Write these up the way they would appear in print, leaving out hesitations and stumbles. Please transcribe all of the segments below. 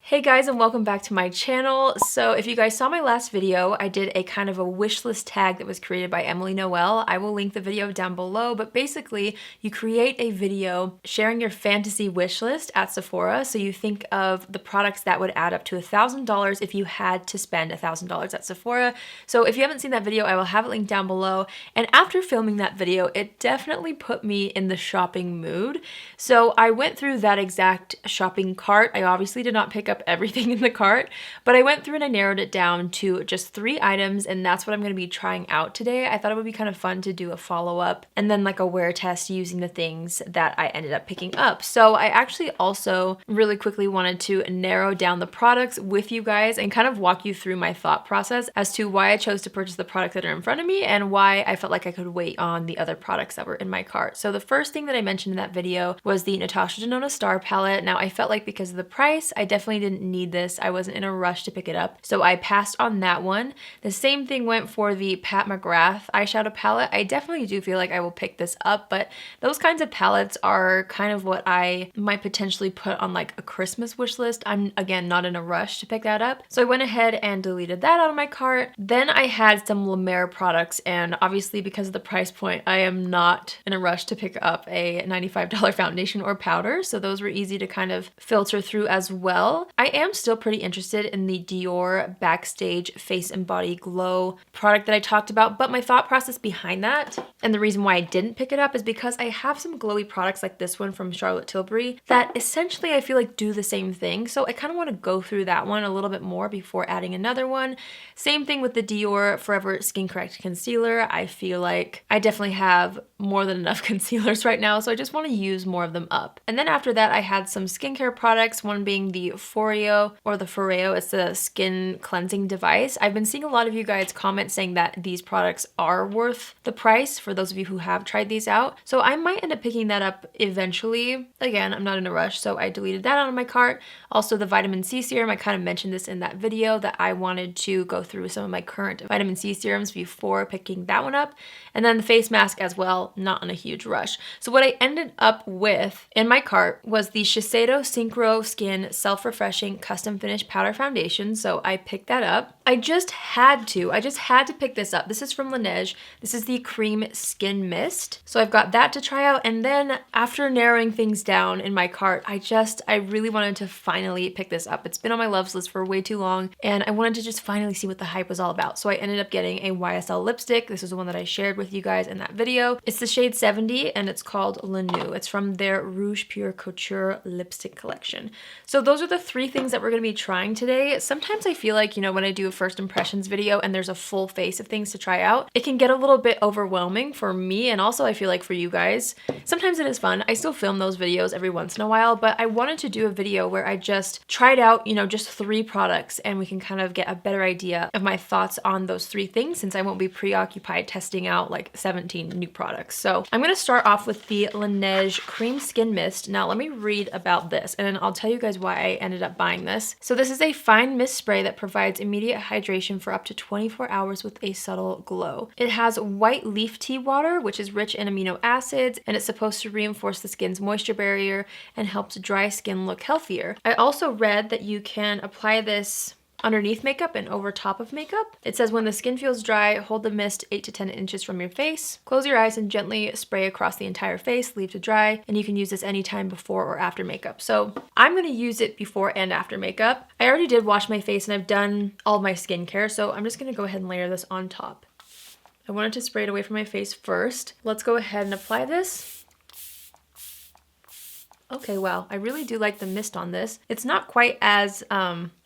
Hey guys, and welcome back to my channel. So if you guys saw my last video, I did a kind of a wish list tag that was created by Emily Noel. I will link the video down below, but basically you create a video sharing your fantasy wish list at Sephora. So you think of the products that would add up to $1,000 if you had to spend $1,000 at Sephora. So if you haven't seen that video, I will have it linked down below. And after filming that video, it definitely put me in the shopping mood. So I went through that exact shopping cart. I obviously did not pick up everything in the cart, but I went through and I narrowed it down to just 3 items, and that's what I'm going to be trying out today. I thought it would be kind of fun to do a follow-up and then like a wear test using the things that I ended up picking up. So I actually also really quickly wanted to narrow down the products with you guys and kind of walk you through my thought process as to why I chose to purchase the products that are in front of me and why I felt like I could wait on the other products that were in my cart. So the first thing that I mentioned in that video was the Natasha Denona Star Palette. Now I felt like because of the price, I definitely didn't need this. I wasn't in a rush to pick it up, so I passed on that one. The same thing went for the Pat McGrath eyeshadow palette. I definitely do feel like I will pick this up, but those kinds of palettes are kind of what I might potentially put on like a Christmas wish list. I'm again not in a rush to pick that up, so I went ahead and deleted that out of my cart. Then I had some La Mer products, and obviously because of the price point, I am not in a rush to pick up a $95 foundation or powder, so those were easy to kind of filter through as well. I am still pretty interested in the Dior Backstage Face and Body Glow product that I talked about, but my thought process behind that and the reason why I didn't pick it up is because I have some glowy products like this one from Charlotte Tilbury that essentially I feel like do the same thing, so I kind of want to go through that one a little bit more before adding another one. Same thing with the Dior Forever Skin Correct Concealer. I feel like I definitely have more than enough concealers right now, so I just want to use more of them up. And then after that, I had some skincare products, one being the Foreo or the Foreo. It's a skin cleansing device. I've been seeing a lot of you guys comment saying that these products are worth the price for those of you who have tried these out. So I might end up picking that up eventually. Again, I'm not in a rush, so I deleted that out of my cart. Also the vitamin C serum, I kind of mentioned this in that video that I wanted to go through some of my current vitamin C serums before picking that one up. And then the face mask as well, not in a huge rush. So what I ended up with in my cart was the Shiseido Synchro Skin Self-Refreshing Custom Finish Powder Foundation. So I picked that up. I just had to pick this up. This is from Lineage. This is the Cream Skin Mist. So I've got that to try out. And then after narrowing things down in my cart, I really wanted to finally pick this up. It's been on my loves list for way too long, and I wanted to just finally see what the hype was all about. So I ended up getting a YSL lipstick. This is the one that I shared with you guys in that video. It's the shade 70 and it's called Le Nude. It's from their Rouge Pure Couture lipstick collection. So those are the 3 things that we're going to be trying today. Sometimes I feel like, you know, when I do a first impressions video and there's a full face of things to try out, it can get a little bit overwhelming for me, and also I feel like for you guys. Sometimes it is fun. I still film those videos every once in a while, but I wanted to do a video where I just tried out, you know, just 3 products and we can kind of get a better idea of my thoughts on those 3 things, since I won't be preoccupied testing out like 17 new products. So I'm going to start off with the Lineage Cream Skin Mist. Now let me read about this and then I'll tell you guys why I ended up buying this. So this is a fine mist spray that provides immediate hydration for up to 24 hours with a subtle glow. It has white leaf tea water, which is rich in amino acids, and it's supposed to reinforce the skin's moisture barrier and help dry skin look healthier. I also read that you can apply this underneath makeup and over top of makeup. It says when the skin feels dry, hold the mist 8 to 10 inches from your face. Close your eyes and gently spray across the entire face, leave to dry, and you can use this anytime before or after makeup. So I'm gonna use it before and after makeup. I already did wash my face and I've done all my skincare, so I'm just gonna go ahead and layer this on top. I wanted to spray it away from my face first. Let's go ahead and apply this. Okay, wow, I really do like the mist on this. It's not quite as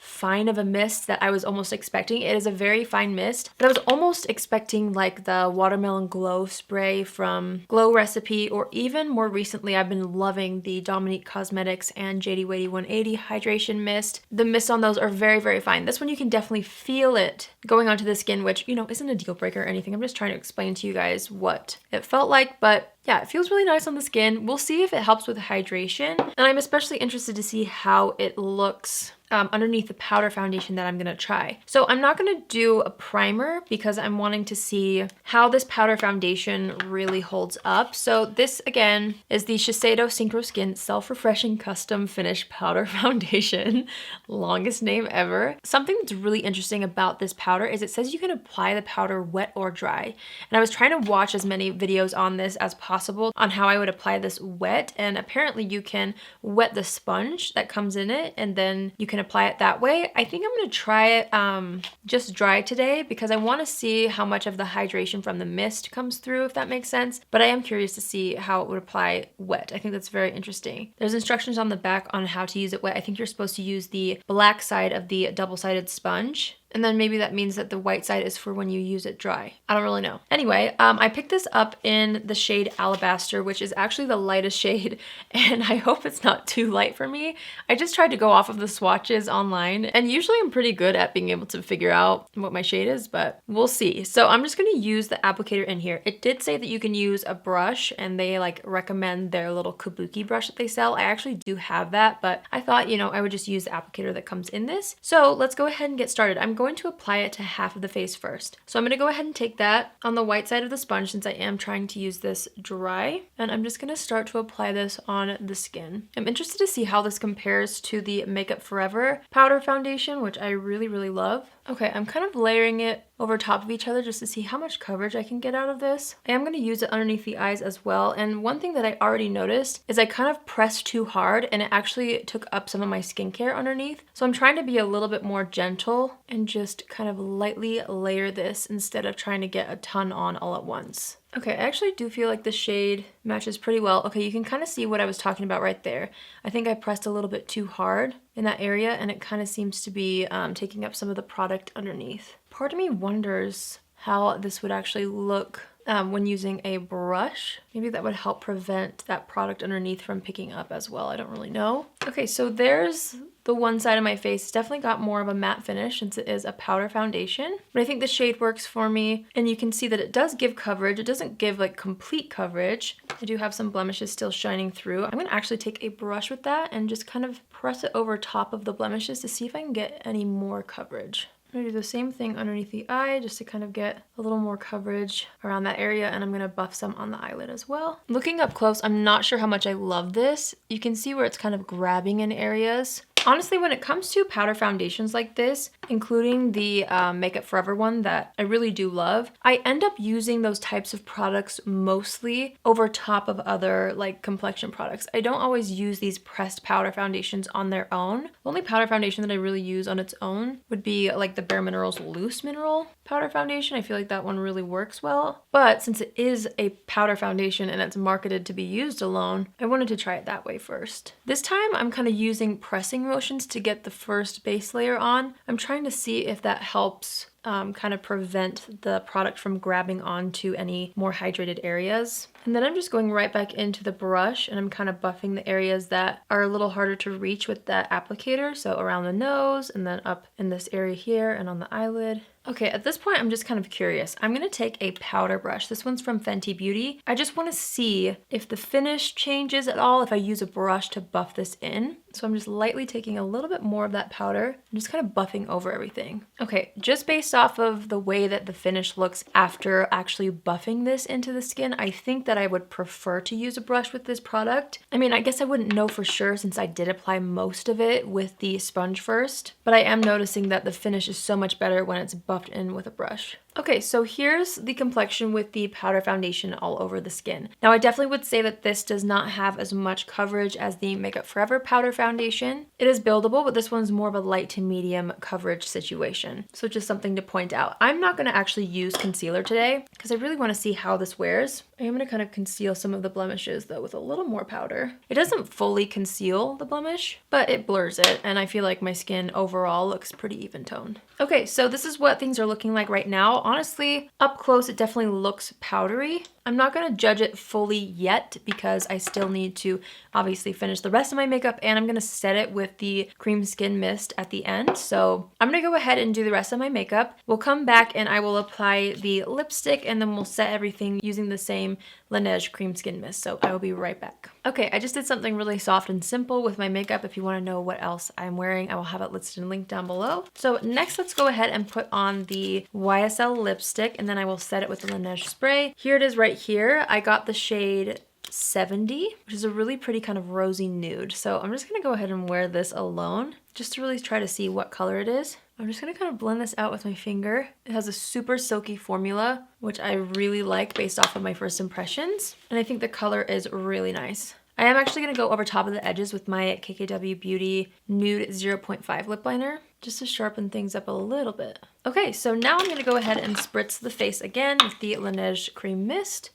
fine of a mist that I was almost expecting. It is a very fine mist, but I was almost expecting like the Watermelon Glow spray from Glow Recipe, or even more recently I've been loving the Dominique Cosmetics and JD Wadey 180 Hydration Mist. The mists on those are very, very fine. This one you can definitely feel it going onto the skin, which, you know, isn't a deal breaker or anything. I'm just trying to explain to you guys what it felt like, but yeah, it feels really nice on the skin. We'll see if it helps with hydration, and I'm especially interested to see how it looks underneath the powder foundation that I'm gonna try. So I'm not gonna do a primer because I'm wanting to see how this powder foundation really holds up. So this again is the Shiseido Synchro Skin Self-Refreshing Custom Finish Powder Foundation. Longest name ever. Something that's really interesting about this powder is it says you can apply the powder wet or dry. And I was trying to watch as many videos on this as possible on how I would apply this wet, and apparently you can wet the sponge that comes in it and then you can apply it that way. I think I'm gonna try it just dry today because I wanna see how much of the hydration from the mist comes through, if that makes sense. But I am curious to see how it would apply wet. I think that's very interesting. There's instructions on the back on how to use it wet. I think you're supposed to use the black side of the double-sided sponge. And then maybe that means that the white side is for when you use it dry. I don't really know. Anyway, I picked this up in the shade Alabaster, which is actually the lightest shade, and I hope it's not too light for me. I just tried to go off of the swatches online, and usually I'm pretty good at being able to figure out what my shade is, but we'll see. So I'm just gonna use the applicator in here. It did say that you can use a brush, and they like recommend their little kabuki brush that they sell. I actually do have that, but I thought, you know, I would just use the applicator that comes in this. So let's go ahead and get started. I'm going to apply it to half of the face first. So I'm going to go ahead and take that on the white side of the sponge since I am trying to use this dry. And I'm just going to start to apply this on the skin. I'm interested to see how this compares to the Makeup Forever powder foundation, which I really, really love. Okay, I'm kind of layering it over top of each other just to see how much coverage I can get out of this. I am going to use it underneath the eyes as well. And one thing that I already noticed is I kind of pressed too hard and it actually took up some of my skincare underneath. So I'm trying to be a little bit more gentle and just kind of lightly layer this instead of trying to get a ton on all at once. Okay, I actually do feel like the shade matches pretty well. Okay, you can kind of see what I was talking about right there. I think I pressed a little bit too hard in that area and it kind of seems to be taking up some of the product underneath. Part of me wonders how this would actually look when using a brush. Maybe that would help prevent that product underneath from picking up as well. I don't really know. Okay, so there's the one side of my face. It's definitely got more of a matte finish since it is a powder foundation, but I think the shade works for me. And you can see that it does give coverage. It doesn't give like complete coverage. I do have some blemishes still shining through. I'm gonna actually take a brush with that and just kind of press it over top of the blemishes to see if I can get any more coverage. I'm gonna do the same thing underneath the eye just to kind of get a little more coverage around that area, and I'm gonna buff some on the eyelid as well. Looking up close, I'm not sure how much I love this. You can see where it's kind of grabbing in areas. Honestly, when it comes to powder foundations like this, including the Makeup Forever one that I really do love, I end up using those types of products mostly over top of other like complexion products. I don't always use these pressed powder foundations on their own. The only powder foundation that I really use on its own would be like the Bare Minerals Loose Mineral powder foundation. I feel like that one really works well. But since it is a powder foundation and it's marketed to be used alone, I wanted to try it that way first. This time I'm kind of using pressing motions to get the first base layer on. I'm trying to see if that helps kind of prevent the product from grabbing onto any more hydrated areas. And then I'm just going right back into the brush and I'm kind of buffing the areas that are a little harder to reach with that applicator. So around the nose and then up in this area here and on the eyelid. Okay, at this point, I'm just kind of curious. I'm gonna take a powder brush. This one's from Fenty Beauty. I just wanna see if the finish changes at all if I use a brush to buff this in. So I'm just lightly taking a little bit more of that powder and just kind of buffing over everything. Okay, just based off of the way that the finish looks after actually buffing this into the skin, I think that I would prefer to use a brush with this product. I mean, I guess I wouldn't know for sure since I did apply most of it with the sponge first, but I am noticing that the finish is so much better when it's buffed in with a brush. Okay, so here's the complexion with the powder foundation all over the skin. Now I definitely would say that this does not have as much coverage as the Makeup Forever powder foundation. It is buildable, but this one's more of a light to medium coverage situation. So just something to point out. I'm not gonna actually use concealer today because I really wanna see how this wears. I am gonna kind of conceal some of the blemishes though with a little more powder. It doesn't fully conceal the blemish, but it blurs it, and I feel like my skin overall looks pretty even toned. Okay, so this is what things are looking like right now. Honestly, up close, it definitely looks powdery. I'm not going to judge it fully yet because I still need to obviously finish the rest of my makeup, and I'm going to set it with the cream skin mist at the end. So I'm going to go ahead and do the rest of my makeup. We'll come back and I will apply the lipstick, and then we'll set everything using the same Lineage cream skin mist. So I will be right back. Okay, I just did something really soft and simple with my makeup. If you want to know what else I'm wearing, I will have it listed and linked down below. So next, let's go ahead and put on the YSL lipstick, and then I will set it with the Lineage spray. Here it is right here. I got the shade 70, which is a really pretty kind of rosy nude. So I'm just gonna go ahead and wear this alone just to really try to see what color it is. I'm just gonna kind of blend this out with my finger. It has a super silky formula, which I really like based off of my first impressions. And I think the color is really nice. I am actually gonna go over top of the edges with my KKW Beauty Nude 0.5 lip liner, just to sharpen things up a little bit. Okay, so now I'm gonna go ahead and spritz the face again with the Lineage Cream Mist.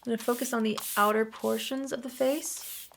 I'm gonna focus on the outer portions of the face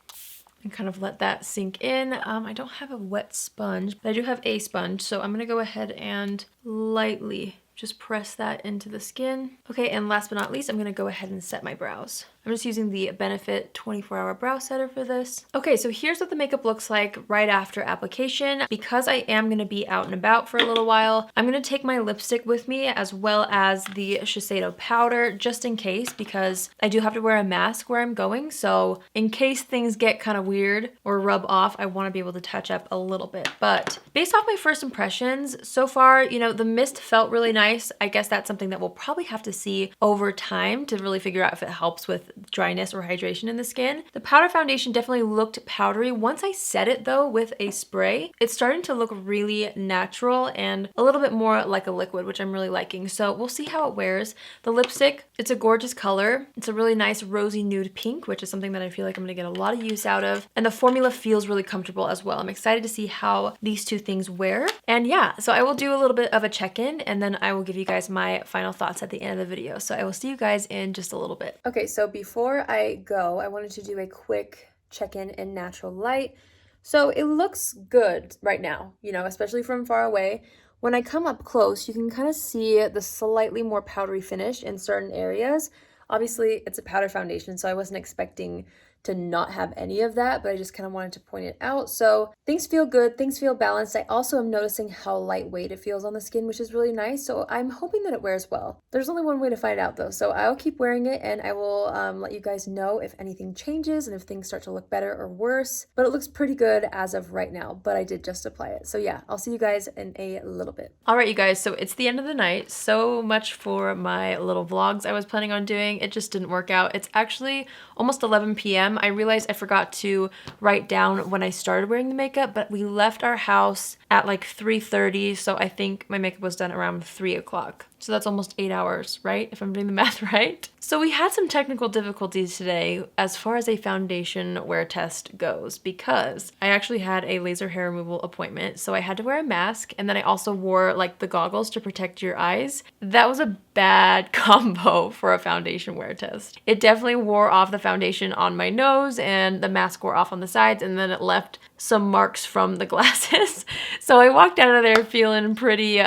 and kind of let that sink in. I don't have a wet sponge, but I do have a sponge, so I'm gonna go ahead and lightly just press that into the skin. Okay, and last but not least, I'm gonna go ahead and set my brows. I'm just using the Benefit 24-hour brow setter for this. Okay, so here's what the makeup looks like right after application. Because I am gonna be out and about for a little while, I'm gonna take my lipstick with me as well as the Shiseido powder just in case, because I do have to wear a mask where I'm going. So in case things get kind of weird or rub off, I wanna be able to touch up a little bit. But based off my first impressions, so far, you know, the mist felt really nice. I guess that's something that we'll probably have to see over time to really figure out if it helps with dryness or hydration in the skin. The powder foundation definitely looked powdery. Once I set it though with a spray, it's starting to look really natural and a little bit more like a liquid, which I'm really liking. So we'll see how it wears. The lipstick, it's a gorgeous color. It's a really nice rosy nude pink, which is something that I feel like I'm gonna get a lot of use out of. And the formula feels really comfortable as well. I'm excited to see how these two things wear. And yeah, so I will do a little bit of a check-in, and then I will give you guys my final thoughts at the end of the video. So I will see you guys in just a little bit. Okay, so before I go, I wanted to do a quick check-in in natural light. So it looks good right now, you know, especially from far away. When I come up close, you can kind of see the slightly more powdery finish in certain areas. Obviously, it's a powder foundation, so I wasn't expecting to not have any of that, but I just kind of wanted to point it out. So things feel good, things feel balanced. I also am noticing how lightweight it feels on the skin, which is really nice. So I'm hoping that it wears well. There's only one way to find out though. So I'll keep wearing it, and I will let you guys know if anything changes and if things start to look better or worse. But it looks pretty good as of right now, but I did just apply it. So yeah, I'll see you guys in a little bit. All right, you guys, so it's the end of the night. So much for my little vlogs I was planning on doing. It just didn't work out. It's actually almost 11 p.m. I realized I forgot to write down when I started wearing the makeup, but we left our house at like 3:30, so I think my makeup was done around 3 o'clock. So that's almost 8 hours, right? If I'm doing the math right. So we had some technical difficulties today as far as a foundation wear test goes, because I actually had a laser hair removal appointment. So I had to wear a mask, and then I also wore like the goggles to protect your eyes. That was a bad combo for a foundation wear test. It definitely wore off the foundation on my nose, and the mask wore off on the sides, and then it left some marks from the glasses. So I walked out of there feeling pretty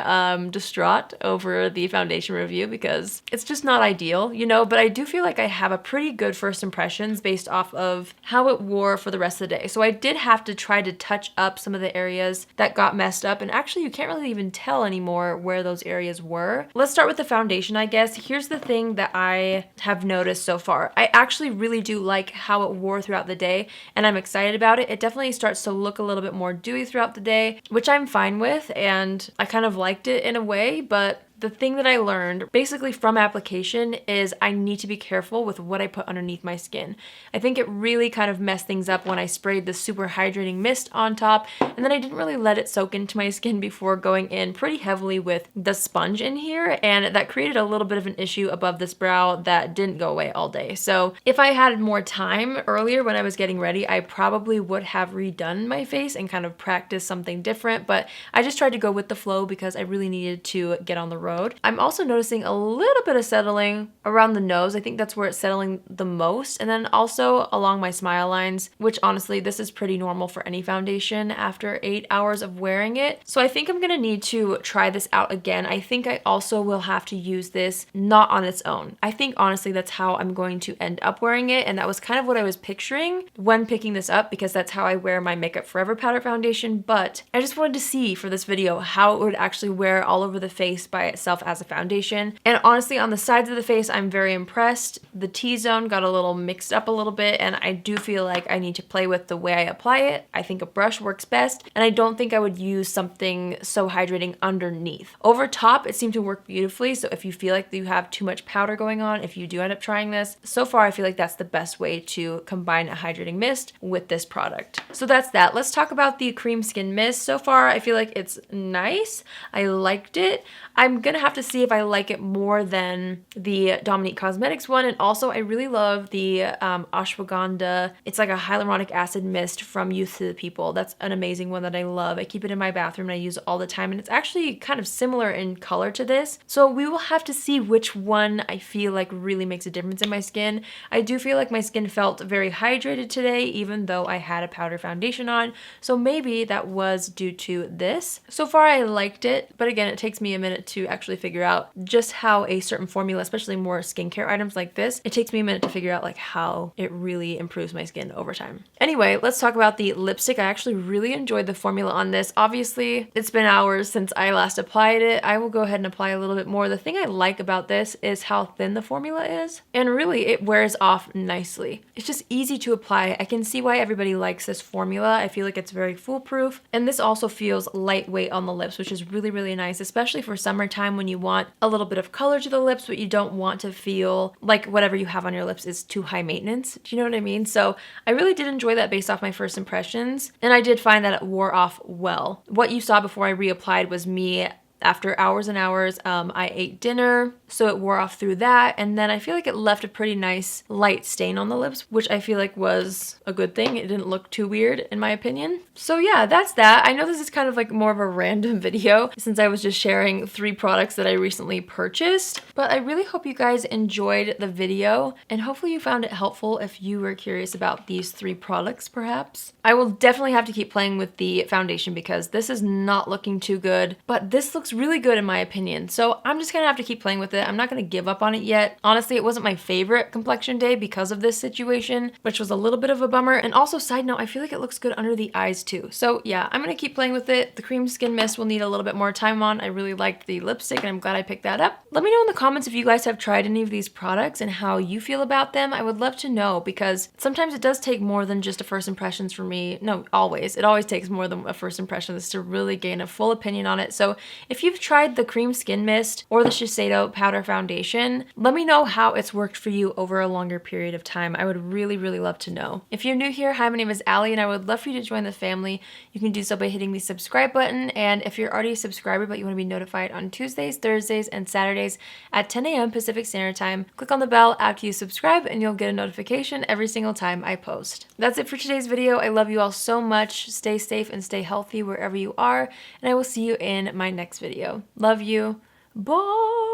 distraught over the foundation review, because it's just not ideal, you know, but I do feel like I have a pretty good first impressions based off of how it wore for the rest of the day. So I did have to try to touch up some of the areas that got messed up, and actually you can't really even tell anymore where those areas were. Let's start with the foundation, I guess. Here's the thing that I have noticed so far. I actually really do like how it wore throughout the day, and I'm excited about it. It definitely starts to look a little bit more dewy throughout the day, which I'm fine with, and I kind of liked it in a way. But the thing that I learned basically from application is I need to be careful with what I put underneath my skin. I think it really kind of messed things up when I sprayed the super hydrating mist on top, and then I didn't really let it soak into my skin before going in pretty heavily with the sponge in here, and that created a little bit of an issue above this brow that didn't go away all day. So if I had more time earlier when I was getting ready, I probably would have redone my face and kind of practiced something different, but I just tried to go with the flow because I really needed to get on the road road. I'm also noticing a little bit of settling around the nose. I think that's where it's settling the most. And then also along my smile lines, which honestly, this is pretty normal for any foundation after 8 hours of wearing it. So I think I'm gonna need to try this out again. I think I also will have to use this not on its own. I think honestly that's how I'm going to end up wearing it, and that was kind of what I was picturing when picking this up because that's how I wear my Makeup Forever powder foundation. But I just wanted to see for this video how it would actually wear all over the face by itself as a foundation. And honestly, on the sides of the face, I'm very impressed. The T-zone got a little mixed up a little bit, and I do feel like I need to play with the way I apply it. I think a brush works best, and I don't think I would use something so hydrating underneath. Over top, it seemed to work beautifully, so if you feel like you have too much powder going on, if you do end up trying this, so far I feel like that's the best way to combine a hydrating mist with this product. So that's that. Let's talk about the Cream Skin Mist. So far, I feel like it's nice. I liked it. I'm gonna have to see if I like it more than the Dominique Cosmetics one, and also I really love the ashwagandha. It's like a hyaluronic acid mist from Youth to the People. That's an amazing one that I love. I keep it in my bathroom and I use it all the time, and it's actually kind of similar in color to this. So we will have to see which one I feel like really makes a difference in my skin. I do feel like my skin felt very hydrated today, even though I had a powder foundation on. So maybe that was due to this. So far I liked it, but again, it takes me a minute to actually figure out just how a certain formula, especially more skincare items like this, it takes me a minute to figure out like how it really improves my skin over time. Anyway, let's talk about the lipstick. I actually really enjoyed the formula on this. Obviously, it's been hours since I last applied it. I will go ahead and apply a little bit more. The thing I like about this is how thin the formula is, and really it wears off nicely. It's just easy to apply. I can see why everybody likes this formula. I feel like it's very foolproof, and this also feels lightweight on the lips, which is really, really nice, especially for summertime when you want a little bit of color to the lips, but you don't want to feel like whatever you have on your lips is too high maintenance. Do you know what I mean? So I really did enjoy that based off my first impressions, and I did find that it wore off well. What you saw before I reapplied was me after hours and hours. I ate dinner, so it wore off through that, and then I feel like it left a pretty nice light stain on the lips, which I feel like was a good thing. It didn't look too weird in my opinion. So yeah, that's that. I know this is kind of like more of a random video since I was just sharing 3 products that I recently purchased, but I really hope you guys enjoyed the video, and hopefully you found it helpful if you were curious about these 3 products perhaps. I will definitely have to keep playing with the foundation because this is not looking too good, but this looks really good in my opinion. So I'm just gonna have to keep playing with it. I'm not gonna give up on it yet. Honestly, it wasn't my favorite complexion day because of this situation, which was a little bit of a bummer. And also, side note, I feel like it looks good under the eyes too. So yeah, I'm gonna keep playing with it. The Cream Skin Mist will need a little bit more time on. I really liked the lipstick and I'm glad I picked that up. Let me know in the comments if you guys have tried any of these products and how you feel about them. I would love to know because sometimes it does take more than just a first impressions for me. No, always. It always takes more than a first impressions to really gain a full opinion on it. So if you've tried the Cream Skin Mist or the Shiseido Powder Foundation, let me know how it's worked for you over a longer period of time. I would really, really love to know. If you're new here, hi, my name is Allie, and I would love for you to join the family. You can do so by hitting the subscribe button, and if you're already a subscriber but you want to be notified on Tuesdays, Thursdays, and Saturdays at 10 a.m. Pacific Standard Time, click on the bell after you subscribe and you'll get a notification every single time I post. That's it for today's video. I love you all so much. Stay safe and stay healthy wherever you are, and I will see you in my next video. Love you. Bye!